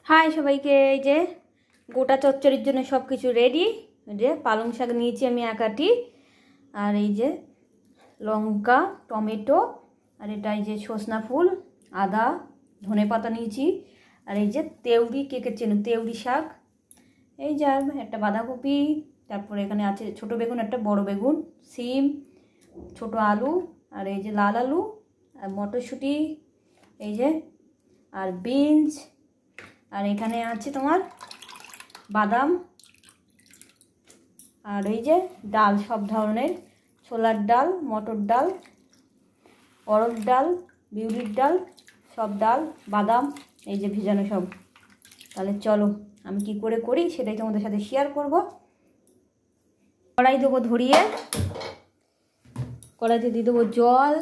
High সবাইকে। এই যে গোটা চচ্চড়ির জন্য সব কিছু রেডি। যে পালং শাক নিয়েছি আমি এক আটি, আর এই যে লঙ্কা, টমেটো, আর এটা এই যে সজনা ফুল, আদা, ধনে পাতা নিয়েছি, আর এই যে তেওড়ি, কে চেনো তেওড়ি শাক, এই যে একটা বাঁধাকপি, তারপরে এখানে আছে ছোট বেগুন, একটা বড় বেগুন, সিম, ছোট আলু, আর এই যে লাল আলু, আর মটরশুঁটি, এই যে আর বিনস, আর এখানে আছে তোমার বাদাম, আর এই যে ডাল, সব ধরনের ছোলার ডাল, মটর ডাল, অরহর ডাল, বিউলির ডাল, সব ডাল, বাদাম, এই যে ভিজানো সব। তাহলে চলো আমি কি করে করি সেটাই তোমাদের সাথে শেয়ার করব। কড়াই দেবো ধরিয়ে, কড়াইতে দিয়ে দেবো জল,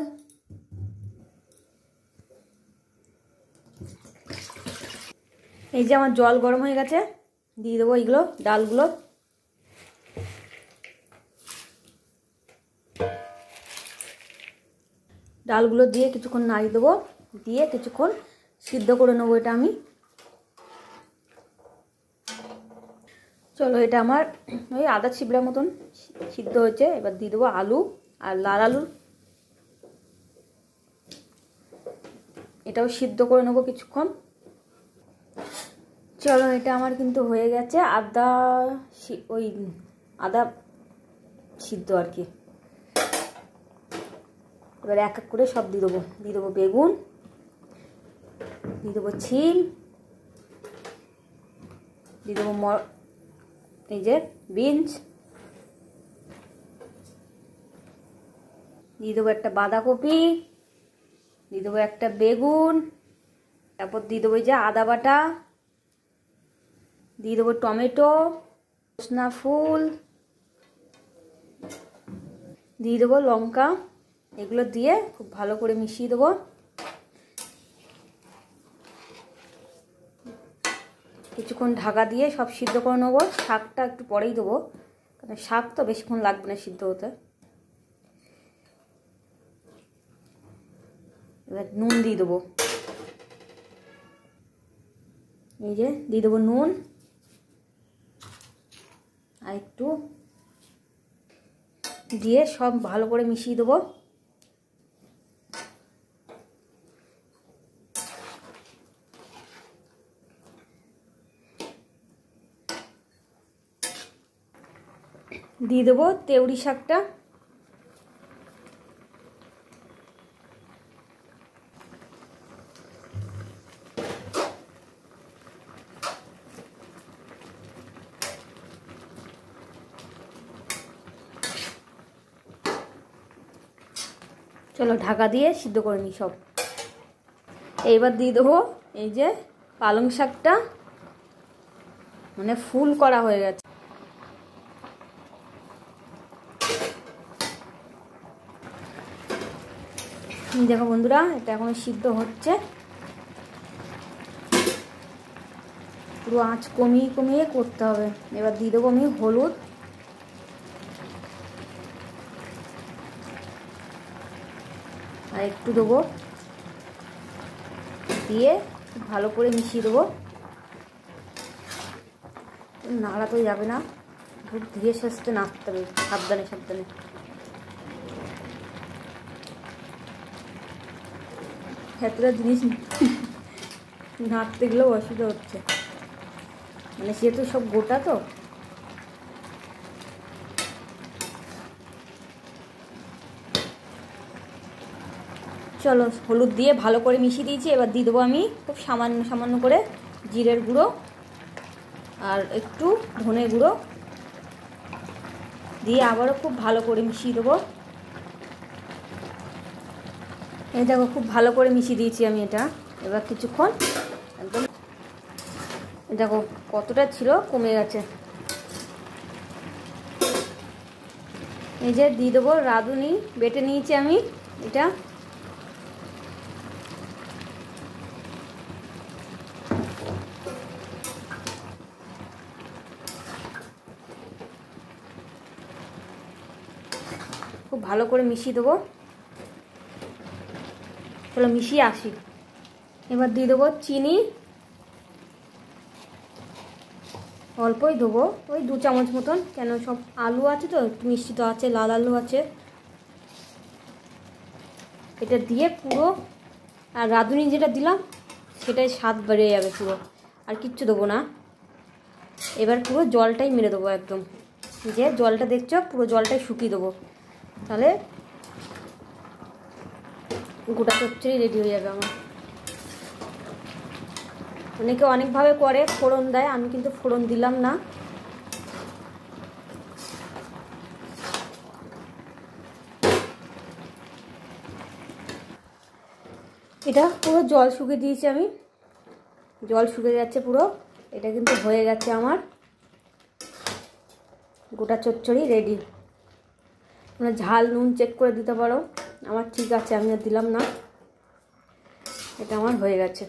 এই যে আমার জল গরম হয়ে গেছে, দিয়ে দেবো এইগুলো ডালগুলো। ডালগুলো দিয়ে কিছুক্ষণ নাড়িয়ে দেবো, দিয়ে কিছুক্ষণ সিদ্ধ করে নেবো এটা আমি। চলো এটা আমার ওই আদা ছিবড়ার মতন সিদ্ধ হয়েছে। এবার দিয়ে দেবো আলু, আর লাল আলু, এটাও সিদ্ধ করে নেবো কিছুক্ষণ। চলো এটা আমার কিন্তু হয়ে গেছে, ওই আদা সিদ্ধ আর কি। এবার এক এক করে সব দিয়ে দেবো বেগুন, দিয়ে দেবো ছিম, দিয়ে দেবো এই যে বিনস, দিয়ে দেবো একটা বাঁধাকপি, দিয়ে দেবো একটা বেগুন, তারপর দিয়ে দেবো এই যে আদা বাটা, দিয়ে দেবো টমেটো, সজনা ফুল, দিয়ে দেবো লঙ্কা, এগুলো দিয়ে খুব ভালো করে মিশিয়ে দেবো। কিছুক্ষণ ঢাকা দিয়ে সব সিদ্ধ করে নেবো। শাকটা একটু পরেই দেবো, কারণ শাক তো বেশিক্ষণ লাগবে না সিদ্ধ হতে। এবার নুন দিয়ে দেবো, এই যে দিয়ে দেবো নুন, আর একটু দিয়ে সব ভালো করে মিশিয়ে দেবো। দিয়ে দেবো তেওড়ি শাকটা, চলো ঢাকা দিয়ে সিদ্ধ করে নিই সব। এইবার দিয়ে দেবো এই যে পালং শাকটা, মানে ফুল করা হয়ে গেছে। দেখো বন্ধুরা, এটা এখনো সিদ্ধ হচ্ছে, পুরো আঁচ কমিয়ে কমিয়ে করতে হবে। এবার দিয়ে দেবো আমি হলুদ, আর একটু দেবো, দিয়ে ভালো করে মিশিয়ে দেবো। নাড়া তো যাবে না, খুব ধীরে সুস্থে নাড়তে হবে, সাবধানে সাবধানে। এতটা জিনিস নাড়তে গেলেও অসুবিধা হচ্ছে, মানে সেহেতু সব গোটা তো। চলো হলুদ দিয়ে ভালো করে মিশিয়ে দিয়েছি। এবার দিয়ে দেবো আমি খুব সামান্য সামান্য করে জিরের গুঁড়ো, আর একটু ধনে গুঁড়ো দিয়ে আবারও খুব ভালো করে মিশিয়ে দেবো। এই দেখো খুব ভালো করে মিশিয়ে দিয়েছি আমি এটা। এবার কিছুক্ষণ একদম দেখো কতটা ছিল কমে গেছে। এই যে দিয়ে দেবো রাঁধুনি, বেটে নিয়েছি আমি এটা। খুব ভালো করে মিশিয়ে দেবো। চলো মিশিয়ে আসি। এবার দিয়ে দেবো চিনি, অল্পই দেবো, ওই 2 চামচ মতন, কেন সব আলু আছে তো, একটু মিষ্টি তো আছে, লাল আলু আছে। এটা দিয়ে পুরো, আর রাঁধুনি যেটা দিলাম সেটাই স্বাদ বেড়ে যাবে পুরো, আর কিচ্ছু দেবো না। এবার পুরো জলটাই মেরে দেবো একদম, যে জলটা দেখছো পুরো জলটাই শুকিয়ে দেবো, তাহলে গোটা চচ্চড়ি রেডি হয়ে যাবে আমার। অনেকে অনেকভাবে করে, ফোড়ন দেয়, আমি কিন্তু ফোড়ন দিলাম না। এটা পুরো জল শুকিয়ে দিয়েছি আমি, জল শুকিয়ে যাচ্ছে পুরো। এটা কিন্তু হয়ে গেছে আমার গোটা চচ্চড়ি রেডি। তোমরা ঝাল নুন চেক করে দিতে পারো, আমার ঠিক আছে, আমি আর দিলাম না। এটা আমার হয়ে গেছে।